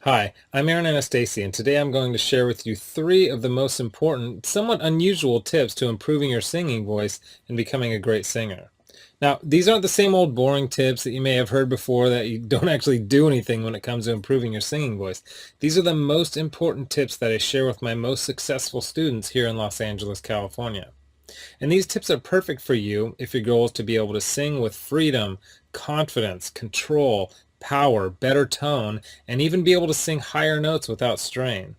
Hi, I'm Aaron Anastasi, and today I'm going to share with you three of the most important, somewhat unusual tips to improving your singing voice and becoming a great singer. Now, these aren't the same old boring tips that you may have heard before that you don't actually do anything when it comes to improving your singing voice. These are the most important tips that I share with my most successful students here in Los Angeles, California. And these tips are perfect for you if your goal is to be able to sing with freedom, confidence, control, power, better tone, and even be able to sing higher notes without strain.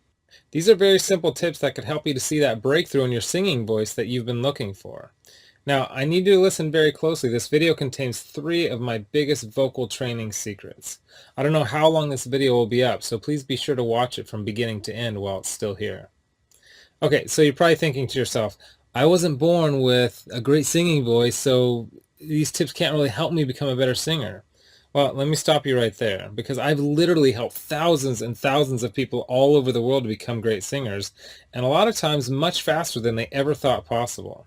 These are very simple tips that could help you to see that breakthrough in your singing voice that you've been looking for. Now, I need you to listen very closely. This video contains three of my biggest vocal training secrets. I don't know how long this video will be up, so please be sure to watch it from beginning to end while it's still here. Okay, so you're probably thinking to yourself, I wasn't born with a great singing voice, so these tips can't really help me become a better singer. Well, let me stop you right there, because I've literally helped thousands and thousands of people all over the world to become great singers, and a lot of times much faster than they ever thought possible.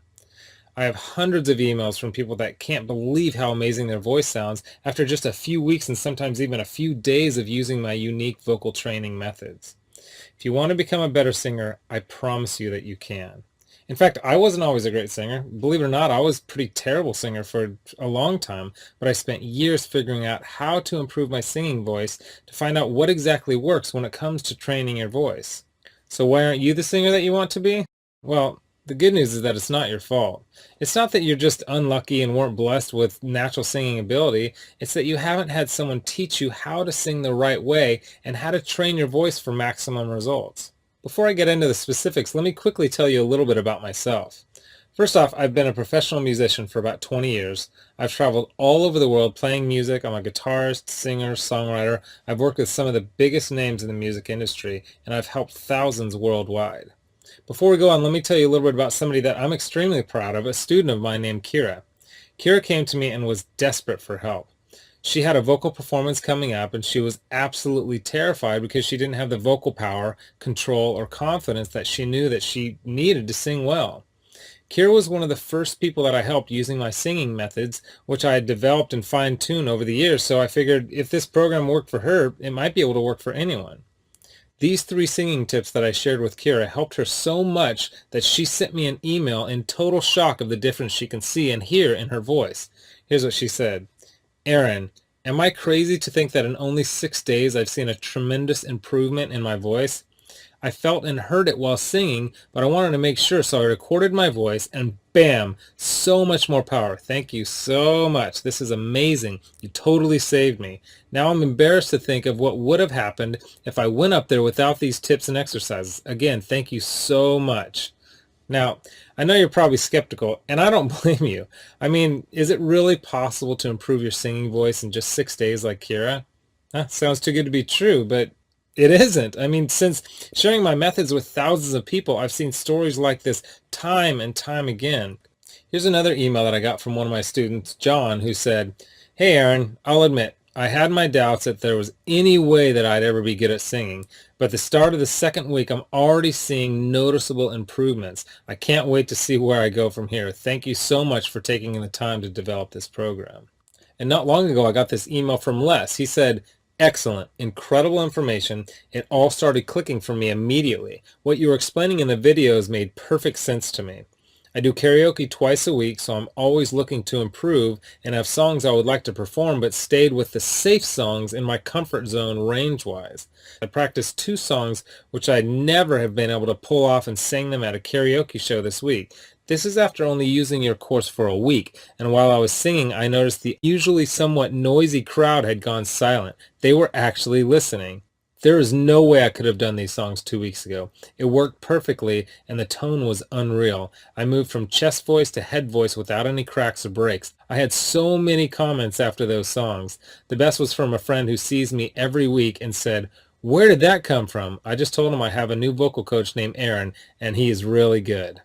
I have hundreds of emails from people that can't believe how amazing their voice sounds after just a few weeks and sometimes even a few days of using my unique vocal training methods. If you want to become a better singer, I promise you that you can. In fact, I wasn't always a great singer. Believe it or not, I was a pretty terrible singer for a long time, but I spent years figuring out how to improve my singing voice to find out what exactly works when it comes to training your voice. So why aren't you the singer that you want to be? Well, the good news is that it's not your fault. It's not that you're just unlucky and weren't blessed with natural singing ability. It's that you haven't had someone teach you how to sing the right way and how to train your voice for maximum results. Before I get into the specifics, let me quickly tell you a little bit about myself. First off, I've been a professional musician for about 20 years. I've traveled all over the world playing music. I'm a guitarist, singer, songwriter. I've worked with some of the biggest names in the music industry, and I've helped thousands worldwide. Before we go on, let me tell you a little bit about somebody that I'm extremely proud of, a student of mine named Kira. Kira came to me and was desperate for help. She had a vocal performance coming up and she was absolutely terrified because she didn't have the vocal power, control, or confidence that she knew that she needed to sing well. Kira was one of the first people that I helped using my singing methods, which I had developed and fine-tuned over the years, so I figured if this program worked for her, it might be able to work for anyone. These three singing tips that I shared with Kira helped her so much that she sent me an email in total shock of the difference she can see and hear in her voice. Here's what she said. Aaron, am I crazy to think that in only 6 days I've seen a tremendous improvement in my voice? I felt and heard it while singing, but I wanted to make sure, so I recorded my voice and bam, so much more power. Thank you so much. This is amazing. You totally saved me. Now I'm embarrassed to think of what would have happened if I went up there without these tips and exercises. Again, thank you so much. Now, I know you're probably skeptical, and I don't blame you. I mean, is it really possible to improve your singing voice in just 6 days like Kira? Sounds too good to be true, but it isn't. I mean, since sharing my methods with thousands of people, I've seen stories like this time and time again. Here's another email that I got from one of my students, John, who said, Hey Aaron, I'll admit, I had my doubts that there was any way that I'd ever be good at singing, but the start of the second week, I'm already seeing noticeable improvements. I can't wait to see where I go from here. Thank you so much for taking the time to develop this program. And not long ago, I got this email from Les. He said, Excellent, incredible information. It all started clicking for me immediately. What you were explaining in the videos made perfect sense to me. I do karaoke twice a week, so I'm always looking to improve and have songs I would like to perform, but stayed with the safe songs in my comfort zone range-wise. I practiced two songs which I'd never have been able to pull off and sing them at a karaoke show this week. This is after only using your course for a week, and while I was singing, I noticed the usually somewhat noisy crowd had gone silent. They were actually listening. There is no way I could have done these songs 2 weeks ago. It worked perfectly, and the tone was unreal. I moved from chest voice to head voice without any cracks or breaks. I had so many comments after those songs. The best was from a friend who sees me every week and said, Where did that come from? I just told him I have a new vocal coach named Aaron, and he is really good.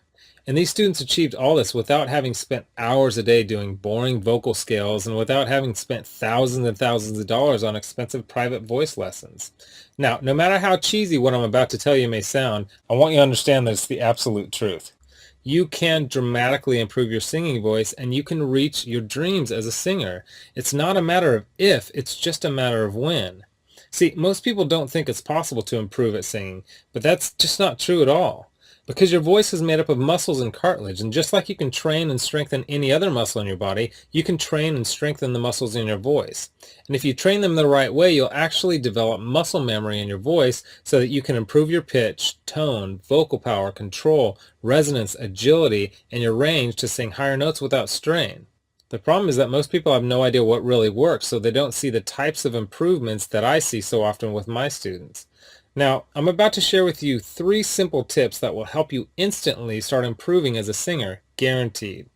And these students achieved all this without having spent hours a day doing boring vocal scales and without having spent thousands and thousands of dollars on expensive private voice lessons. Now, no matter how cheesy what I'm about to tell you may sound, I want you to understand that it's the absolute truth. You can dramatically improve your singing voice and you can reach your dreams as a singer. It's not a matter of if, it's just a matter of when. See, most people don't think it's possible to improve at singing, but that's just not true at all. Because your voice is made up of muscles and cartilage, and just like you can train and strengthen any other muscle in your body, you can train and strengthen the muscles in your voice. And if you train them the right way, you'll actually develop muscle memory in your voice so that you can improve your pitch, tone, vocal power, control, resonance, agility, and your range to sing higher notes without strain. The problem is that most people have no idea what really works, so they don't see the types of improvements that I see so often with my students. Now, I'm about to share with you 3 simple tips that will help you instantly start improving as a singer, guaranteed.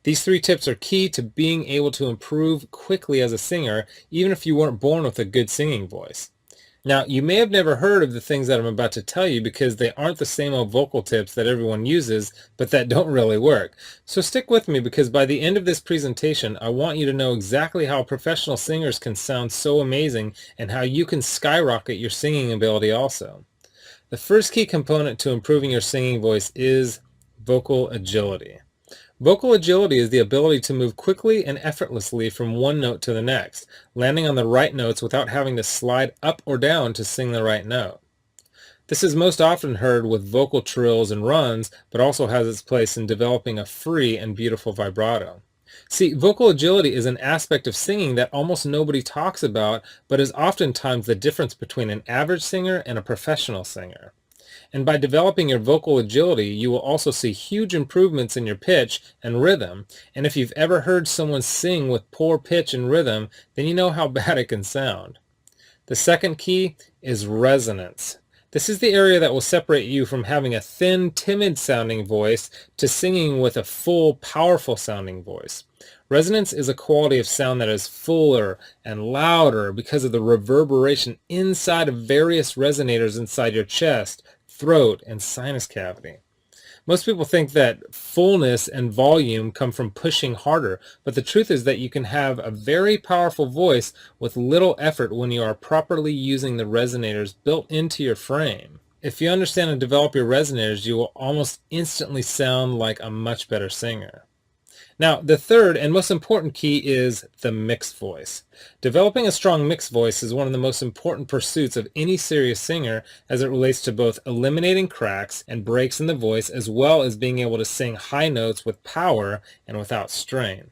These 3 tips are key to being able to improve quickly as a singer, even if you weren't born with a good singing voice. Now, you may have never heard of the things that I'm about to tell you because they aren't the same old vocal tips that everyone uses, but that don't really work. So stick with me because by the end of this presentation, I want you to know exactly how professional singers can sound so amazing and how you can skyrocket your singing ability also. The first key component to improving your singing voice is vocal agility. Vocal agility is the ability to move quickly and effortlessly from one note to the next, landing on the right notes without having to slide up or down to sing the right note. This is most often heard with vocal trills and runs, but also has its place in developing a free and beautiful vibrato. See, vocal agility is an aspect of singing that almost nobody talks about, but is oftentimes the difference between an average singer and a professional singer. And by developing your vocal agility, you will also see huge improvements in your pitch and rhythm. And if you've ever heard someone sing with poor pitch and rhythm, then you know how bad it can sound. The second key is resonance. This is the area that will separate you from having a thin, timid sounding voice to singing with a full, powerful sounding voice. Resonance is a quality of sound that is fuller and louder because of the reverberation inside of various resonators inside your chest, throat, and sinus cavity. Most people think that fullness and volume come from pushing harder, but the truth is that you can have a very powerful voice with little effort when you are properly using the resonators built into your frame. If you understand and develop your resonators, you will almost instantly sound like a much better singer. Now, the third and most important key is the mixed voice. Developing a strong mixed voice is one of the most important pursuits of any serious singer as it relates to both eliminating cracks and breaks in the voice as well as being able to sing high notes with power and without strain.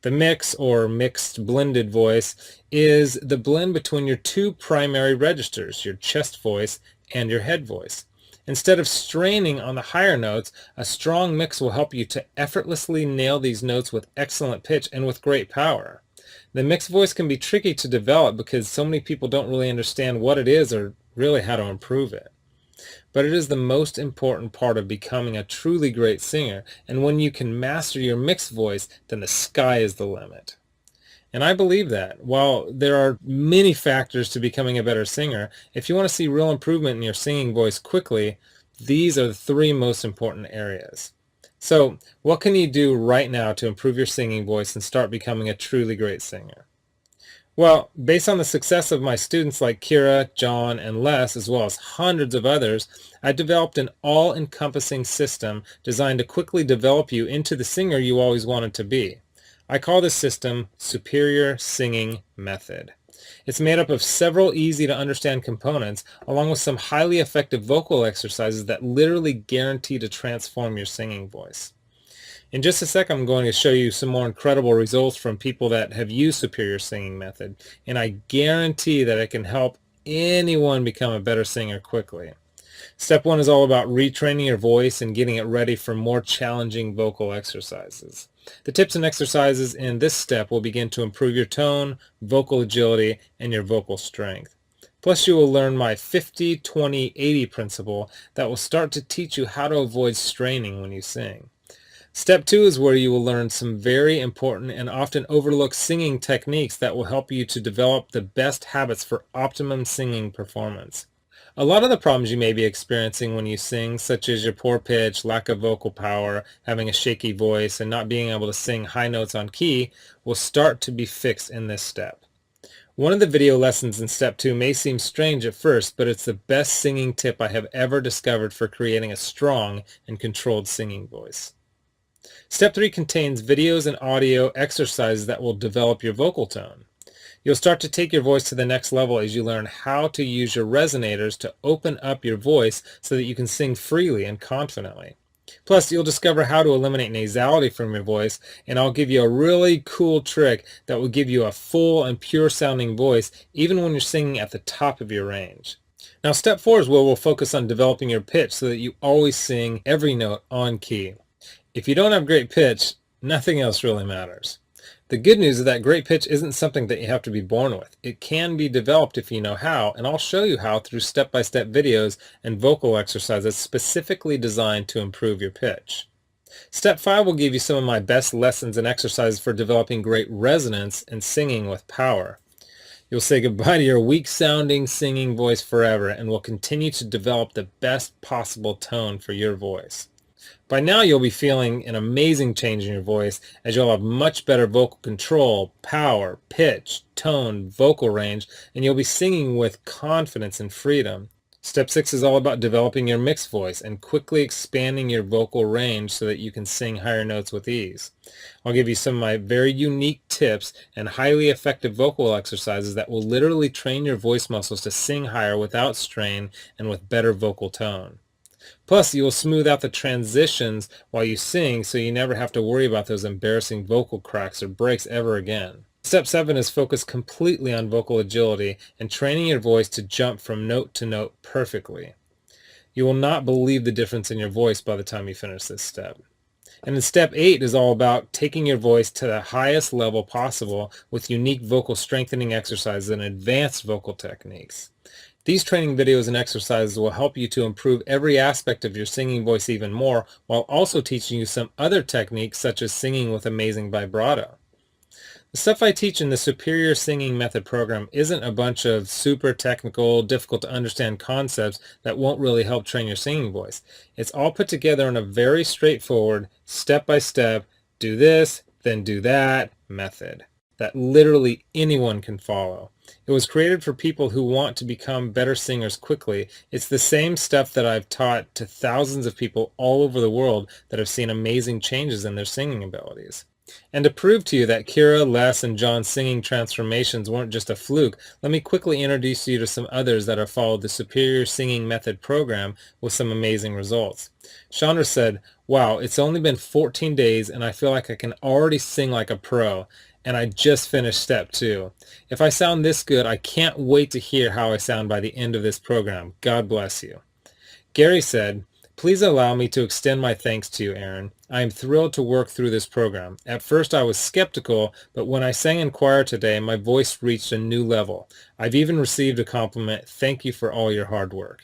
The mix or mixed blended voice is the blend between your 2 primary registers, your chest voice and your head voice. Instead of straining on the higher notes, a strong mix will help you to effortlessly nail these notes with excellent pitch and with great power. The mixed voice can be tricky to develop because so many people don't really understand what it is or really how to improve it. But it is the most important part of becoming a truly great singer, and when you can master your mixed voice, then the sky is the limit. And I believe that. While there are many factors to becoming a better singer, if you want to see real improvement in your singing voice quickly, these are the 3 most important areas. So, what can you do right now to improve your singing voice and start becoming a truly great singer? Well, based on the success of my students like Kira, John, and Les, as well as hundreds of others, I developed an all-encompassing system designed to quickly develop you into the singer you always wanted to be. I call this system Superior Singing Method. It's made up of several easy to understand components along with some highly effective vocal exercises that literally guarantee to transform your singing voice. In just a sec, I'm going to show you some more incredible results from people that have used Superior Singing Method, and I guarantee that it can help anyone become a better singer quickly. Step 1 is all about retraining your voice and getting it ready for more challenging vocal exercises. The tips and exercises in this step will begin to improve your tone, vocal agility, and your vocal strength. Plus, you will learn my 50-20-80 principle that will start to teach you how to avoid straining when you sing. Step 2 is where you will learn some very important and often overlooked singing techniques that will help you to develop the best habits for optimum singing performance. A lot of the problems you may be experiencing when you sing, such as your poor pitch, lack of vocal power, having a shaky voice, and not being able to sing high notes on key, will start to be fixed in this step. One of the video lessons in Step 2 may seem strange at first, but it's the best singing tip I have ever discovered for creating a strong and controlled singing voice. Step 3 contains videos and audio exercises that will develop your vocal tone. You'll start to take your voice to the next level as you learn how to use your resonators to open up your voice so that you can sing freely and confidently. Plus, you'll discover how to eliminate nasality from your voice, and I'll give you a really cool trick that will give you a full and pure sounding voice even when you're singing at the top of your range. Now, step 4 is where we'll focus on developing your pitch so that you always sing every note on key. If you don't have great pitch, nothing else really matters. The good news is that great pitch isn't something that you have to be born with. It can be developed if you know how, and I'll show you how through step-by-step videos and vocal exercises specifically designed to improve your pitch. Step 5 will give you some of my best lessons and exercises for developing great resonance and singing with power. You'll say goodbye to your weak-sounding singing voice forever and will continue to develop the best possible tone for your voice. By now you'll be feeling an amazing change in your voice as you'll have much better vocal control, power, pitch, tone, vocal range, and you'll be singing with confidence and freedom. Step 6 is all about developing your mixed voice and quickly expanding your vocal range so that you can sing higher notes with ease. I'll give you some of my very unique tips and highly effective vocal exercises that will literally train your voice muscles to sing higher without strain and with better vocal tone. Plus, you will smooth out the transitions while you sing so you never have to worry about those embarrassing vocal cracks or breaks ever again. Step 7 is focused completely on vocal agility and training your voice to jump from note to note perfectly. You will not believe the difference in your voice by the time you finish this step. And then step 8 is all about taking your voice to the highest level possible with unique vocal strengthening exercises and advanced vocal techniques. These training videos and exercises will help you to improve every aspect of your singing voice even more, while also teaching you some other techniques such as singing with amazing vibrato. The stuff I teach in the Superior Singing Method program isn't a bunch of super technical, difficult to understand concepts that won't really help train your singing voice. It's all put together in a very straightforward, step-by-step, do this, then do that method that literally anyone can follow. It was created for people who want to become better singers quickly. It's the same stuff that I've taught to thousands of people all over the world that have seen amazing changes in their singing abilities. And to prove to you that Kira, Les, and John's singing transformations weren't just a fluke, let me quickly introduce you to some others that have followed the Superior Singing Method program with some amazing results. Chandra said, "Wow, it's only been 14 days and I feel like I can already sing like a pro. And I just finished step 2. If I sound this good, I can't wait to hear how I sound by the end of this program. God bless you." Gary said, "Please allow me to extend my thanks to you, Aaron. I am thrilled to work through this program. At first I was skeptical, but when I sang in choir today, my voice reached a new level. I've even received a compliment. Thank you for all your hard work."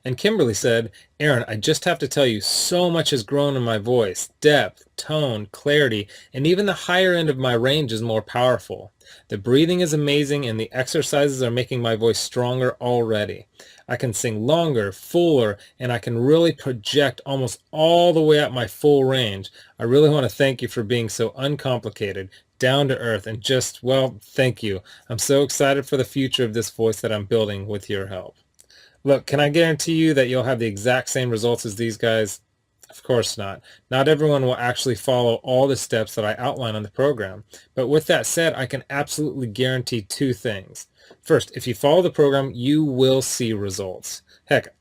And Kimberly said, "Aaron, I just have to tell you, so much has grown in my voice. Depth, tone, clarity, and even the higher end of my range is more powerful. The breathing is amazing and the exercises are making my voice stronger already. I can sing longer, fuller, and I can really project almost all the way up my full range. I really want to thank you for being so uncomplicated, down to earth, and just, well, thank you. I'm so excited for the future of this voice that I'm building with your help." Look, can I guarantee you that you'll have the exact same results as these guys? Of course not. Not everyone will actually follow all the steps that I outline on the program. But with that said, I can absolutely guarantee 2 things. First, if you follow the program, you will see results. Heck,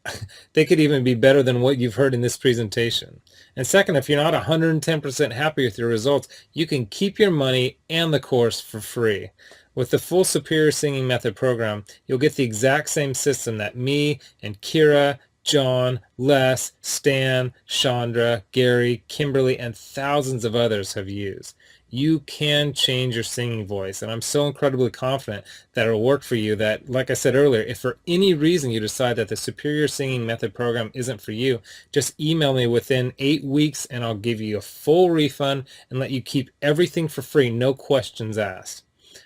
they could even be better than what you've heard in this presentation. And second, if you're not 110% happy with your results, you can keep your money and the course for free. With the full Superior Singing Method program, you'll get the exact same system that me and Kira, John, Les, Stan, Chandra, Gary, Kimberly, and thousands of others have used. You can change your singing voice, and I'm so incredibly confident that it'll work for you that, like I said earlier, if for any reason you decide that the Superior Singing Method program isn't for you, just email me within 8 weeks and I'll give you a full refund and let you keep everything for free, no questions asked.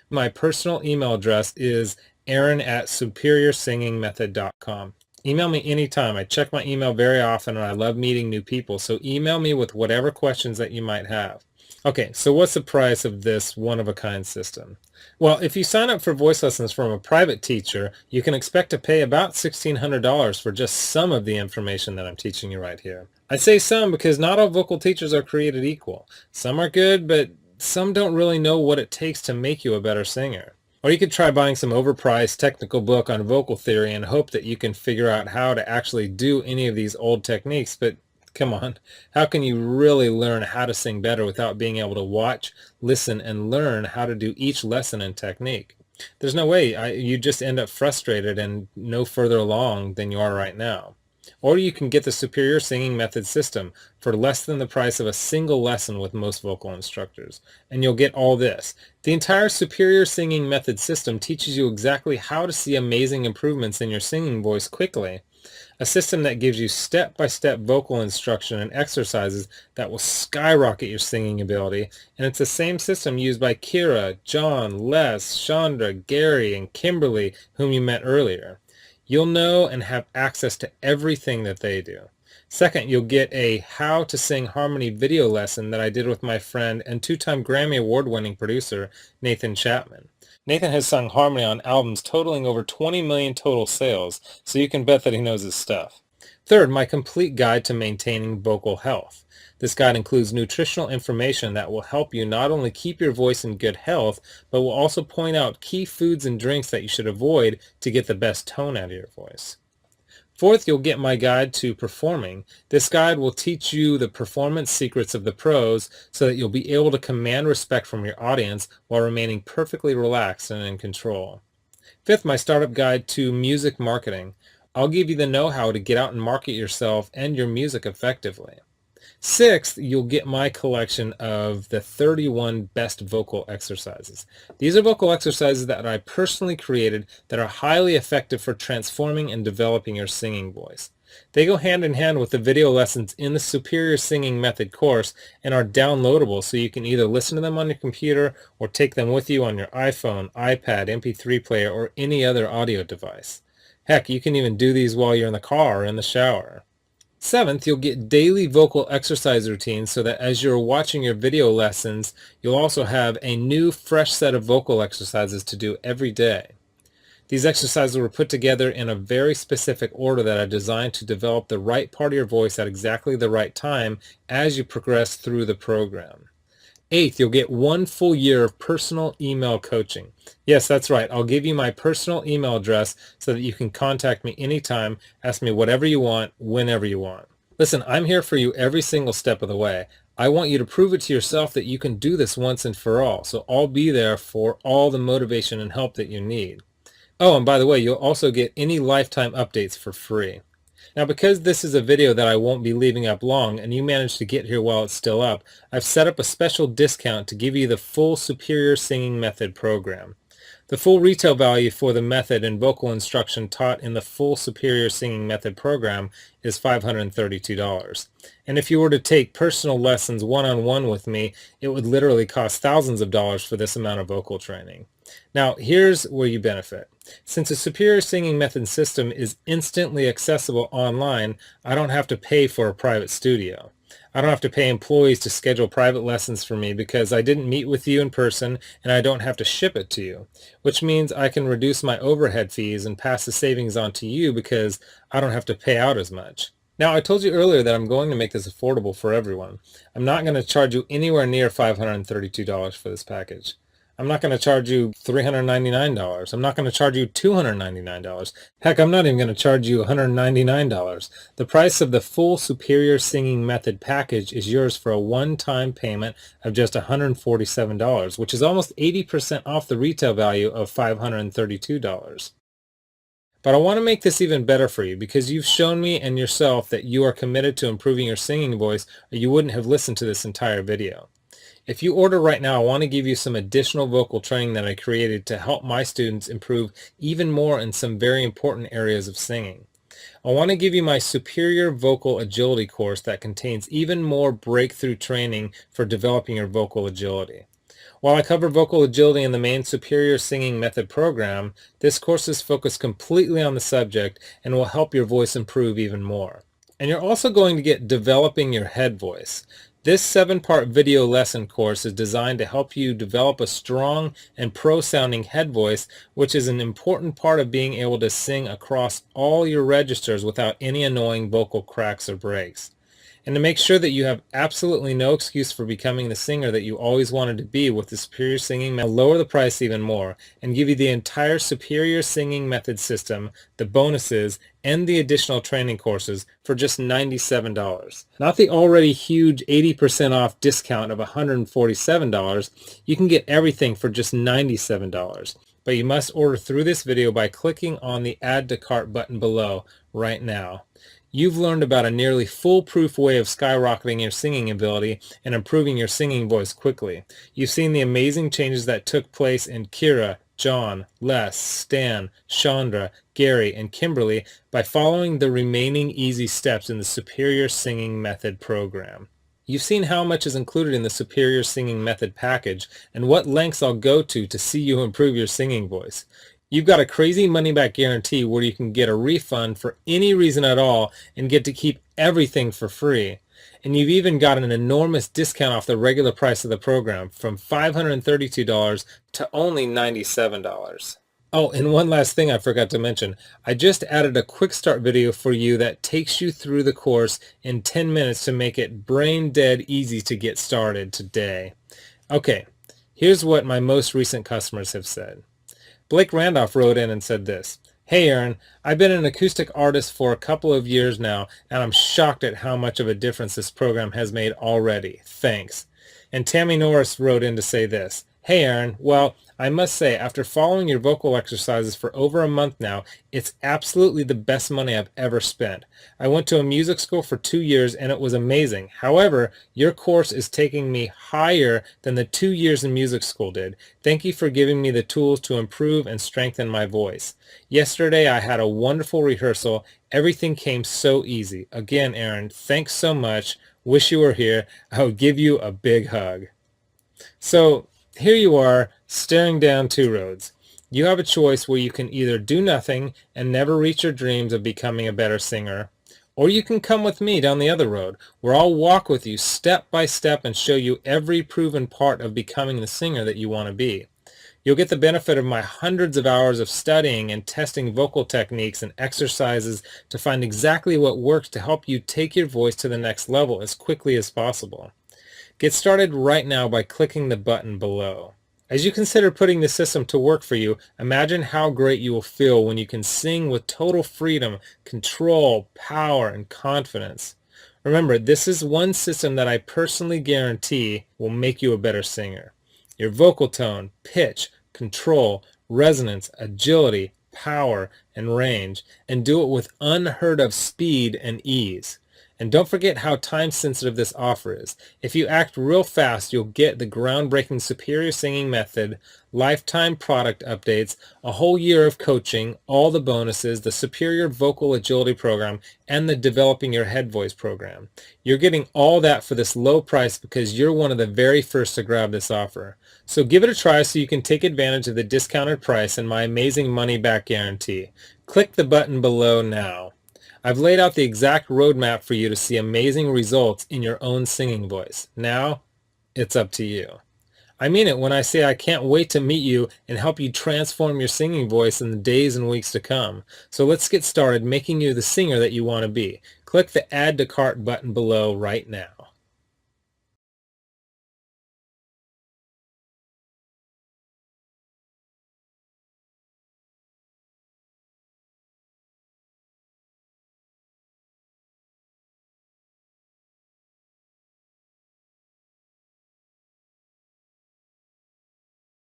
My personal email address is aaron@superiorsingingmethod.com. Email me anytime. I check my email very often and I love meeting new people, so email me with whatever questions that you might have. Okay, so what's the price of this one-of-a-kind system? Well, if you sign up for voice lessons from a private teacher, you can expect to pay about $1,600 for just some of the information that I'm teaching you right here. I say some because not all vocal teachers are created equal. Some are good, but some don't really know what it takes to make you a better singer. Or you could try buying some overpriced technical book on vocal theory and hope that you can figure out how to actually do any of these old techniques. But come on, how can you really learn how to sing better without being able to watch, listen, and learn how to do each lesson and technique? There's no way. You just end up frustrated and no further along than you are right now. Or you can get the Superior Singing Method system for less than the price of a single lesson with most vocal instructors. And you'll get all this. The entire Superior Singing Method system teaches you exactly how to see amazing improvements in your singing voice quickly. A system that gives you step-by-step vocal instruction and exercises that will skyrocket your singing ability. And it's the same system used by Kira, John, Les, Chandra, Gary, and Kimberly, whom you met earlier. You'll know and have access to everything that they do. Second, you'll get a How to Sing Harmony video lesson that I did with my friend and two-time Grammy Award-winning producer, Nathan Chapman. Nathan has sung harmony on albums totaling over 20 million total sales, so you can bet that he knows his stuff. Third, my complete guide to maintaining vocal health. This guide includes nutritional information that will help you not only keep your voice in good health, but will also point out key foods and drinks that you should avoid to get the best tone out of your voice. Fourth, you'll get my guide to performing. This guide will teach you the performance secrets of the pros so that you'll be able to command respect from your audience while remaining perfectly relaxed and in control. Fifth, my startup guide to music marketing. I'll give you the know-how to get out and market yourself and your music effectively. Sixth, you'll get my collection of the 31 best vocal exercises. These are vocal exercises that I personally created that are highly effective for transforming and developing your singing voice. They go hand in hand with the video lessons in the Superior Singing Method course and are downloadable, so you can either listen to them on your computer or take them with you on your iPhone, iPad, MP3 player, or any other audio device. Heck, you can even do these while you're in the car or in the shower. Seventh, you'll get daily vocal exercise routines so that as you're watching your video lessons, you'll also have a new, fresh set of vocal exercises to do every day. These exercises were put together in a very specific order that I designed to develop the right part of your voice at exactly the right time as you progress through the program. Eighth, you'll get 1 full year of personal email coaching. Yes, that's right. I'll give you my personal email address so that you can contact me anytime, ask me whatever you want, whenever you want. Listen, I'm here for you every single step of the way. I want you to prove it to yourself that you can do this once and for all, so I'll be there for all the motivation and help that you need. Oh, and by the way, you'll also get any lifetime updates for free. Now, because this is a video that I won't be leaving up long and you managed to get here while it's still up, I've set up a special discount to give you the full Superior Singing Method program. The full retail value for the method and vocal instruction taught in the full Superior Singing Method program is $532. And if you were to take personal lessons one-on-one with me, it would literally cost thousands of dollars for this amount of vocal training. Now, here's where you benefit. Since the Superior Singing Method system is instantly accessible online, I don't have to pay for a private studio. I don't have to pay employees to schedule private lessons for me because I didn't meet with you in person, and I don't have to ship it to you, which means I can reduce my overhead fees and pass the savings on to you because I don't have to pay out as much. Now, I told you earlier that I'm going to make this affordable for everyone. I'm not going to charge you anywhere near $532 for this package. I'm not going to charge you $399. I'm not going to charge you $299. Heck, I'm not even going to charge you $199. The price of the full Superior Singing Method package is yours for a one-time payment of just $147, which is almost 80% off the retail value of $532. But I want to make this even better for you because you've shown me and yourself that you are committed to improving your singing voice, or you wouldn't have listened to this entire video. If you order right now, I want to give you some additional vocal training that I created to help my students improve even more in some very important areas of singing. I want to give you my Superior Vocal Agility course that contains even more breakthrough training for developing your vocal agility. While I cover vocal agility in the main Superior Singing Method program, this course is focused completely on the subject and will help your voice improve even more. And you're also going to get Developing Your Head Voice. This 7-part video lesson course is designed to help you develop a strong and pro-sounding head voice, which is an important part of being able to sing across all your registers without any annoying vocal cracks or breaks. And to make sure that you have absolutely no excuse for becoming the singer that you always wanted to be with the Superior Singing Method, I'll lower the price even more and give you the entire Superior Singing Method system, the bonuses, and the additional training courses for just $97. Not the already huge 80% off discount of $147. You can get everything for just $97. But you must order through this video by clicking on the Add to Cart button below right now. You've learned about a nearly foolproof way of skyrocketing your singing ability and improving your singing voice quickly. You've seen the amazing changes that took place in Kira, John, Les, Stan, Chandra, Gary, and Kimberly by following the remaining easy steps in the Superior Singing Method program. You've seen how much is included in the Superior Singing Method package and what lengths I'll go to see you improve your singing voice. You've got a crazy money-back guarantee where you can get a refund for any reason at all and get to keep everything for free. And you've even got an enormous discount off the regular price of the program from $532 to only $97. Oh, and one last thing I forgot to mention. I just added a quick start video for you that takes you through the course in 10 minutes to make it brain dead easy to get started today. Okay, here's what my most recent customers have said. Blake Randolph wrote in and said this: "Hey Aaron, I've been an acoustic artist for a couple of years now, and I'm shocked at how much of a difference this program has made already. Thanks." And Tammy Norris wrote in to say this: "Hey Aaron, well, I must say, after following your vocal exercises for over a month now, it's absolutely the best money I've ever spent. I went to a music school for 2 years and it was amazing. However, your course is taking me higher than the 2 years in music school did. Thank you for giving me the tools to improve and strengthen my voice. Yesterday I had a wonderful rehearsal. Everything came so easy. Again, Aaron, thanks so much. Wish you were here. I would give you a big hug." So here you are, staring down two roads. You have a choice where you can either do nothing and never reach your dreams of becoming a better singer, or you can come with me down the other road, where I'll walk with you step by step and show you every proven part of becoming the singer that you want to be. You'll get the benefit of my hundreds of hours of studying and testing vocal techniques and exercises to find exactly what works to help you take your voice to the next level as quickly as possible. Get started right now by clicking the button below. As you consider putting the system to work for you, imagine how great you will feel when you can sing with total freedom, control, power, and confidence. Remember, this is one system that I personally guarantee will make you a better singer. Your vocal tone, pitch, control, resonance, agility, power, and range, and do it with unheard of speed and ease. And don't forget how time-sensitive this offer is. If you act real fast, you'll get the groundbreaking Superior Singing Method, lifetime product updates, a whole year of coaching, all the bonuses, the Superior Vocal Agility Program, and the Developing Your Head Voice program. You're getting all that for this low price because you're one of the very first to grab this offer. So give it a try so you can take advantage of the discounted price and my amazing money-back guarantee. Click the button below now. I've laid out the exact roadmap for you to see amazing results in your own singing voice. Now, it's up to you. I mean it when I say I can't wait to meet you and help you transform your singing voice in the days and weeks to come. So let's get started making you the singer that you want to be. Click the Add to Cart button below right now.